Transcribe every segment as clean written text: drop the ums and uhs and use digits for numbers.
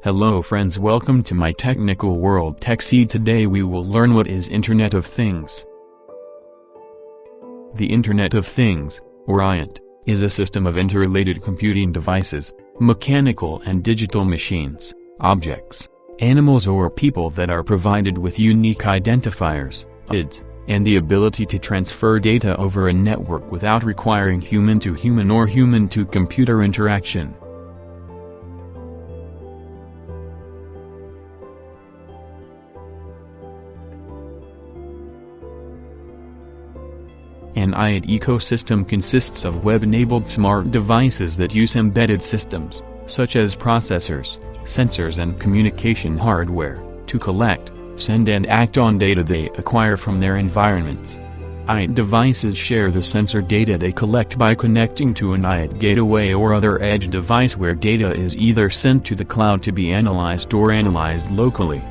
Hello friends, welcome to my technical world TechCeed. Today we will learn what is Internet of Things. The Internet of Things, or IoT, is a system of interrelated computing devices, mechanical and digital machines, objects, animals or people that are provided with unique identifiers, IDs, and the ability to transfer data over a network without requiring human-to-human or human-to-computer interaction. An IoT ecosystem consists of web-enabled smart devices that use embedded systems, such as processors, sensors and communication hardware, to collect, send and act on data they acquire from their environments. IoT devices share the sensor data they collect by connecting to an IoT gateway or other edge device where data is either sent to the cloud to be analyzed or analyzed locally.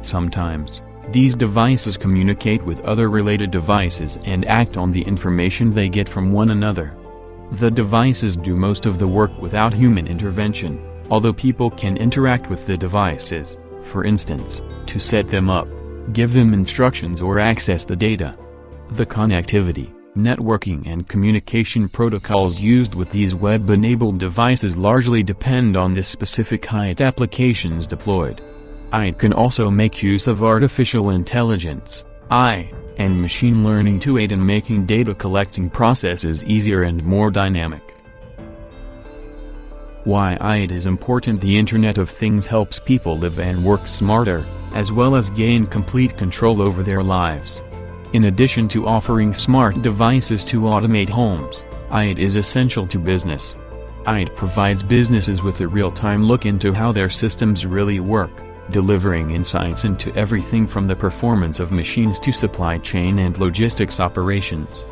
Sometimes, these devices communicate with other related devices and act on the information they get from one another. The devices do most of the work without human intervention, although people can interact with the devices, for instance, to set them up, give them instructions or access the data. The connectivity, networking and communication protocols used with these web-enabled devices largely depend on the specific IoT applications deployed. IoT can also make use of artificial intelligence, AI, and machine learning to aid in making data collecting processes easier and more dynamic. Why IoT is important? The Internet of Things helps people live and work smarter, as well as gain complete control over their lives. In addition to offering smart devices to automate homes, IoT is essential to business. IoT provides businesses with a real-time look into how their systems really work, delivering insights into everything from the performance of machines to supply chain and logistics operations.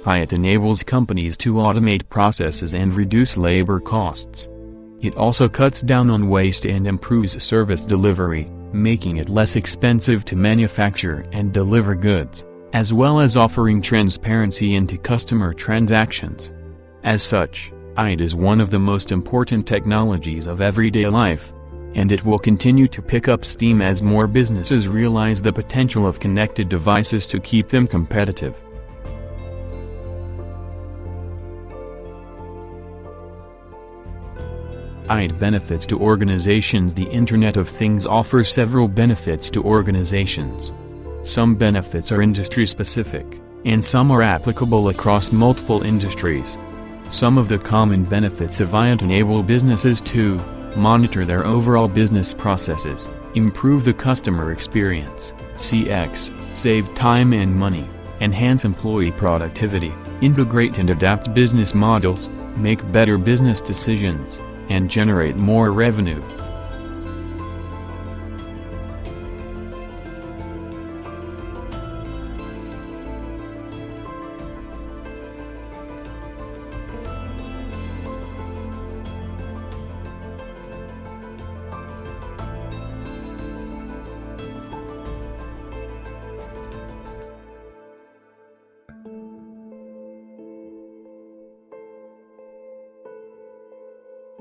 IoT enables companies to automate processes and reduce labor costs. It also cuts down on waste and improves service delivery, making it less expensive to manufacture and deliver goods, as well as offering transparency into customer transactions. As such, IoT is one of the most important technologies of everyday life, and it will continue to pick up steam as more businesses realize the potential of connected devices to keep them competitive. IoT benefits to organizations. The Internet of Things offers several benefits to organizations. Some benefits are industry-specific, and some are applicable across multiple industries. Some of the common benefits of IoT enable businesses to monitor their overall business processes, improve the customer experience, CX, save time and money, enhance employee productivity, integrate and adapt business models, make better business decisions, and generate more revenue.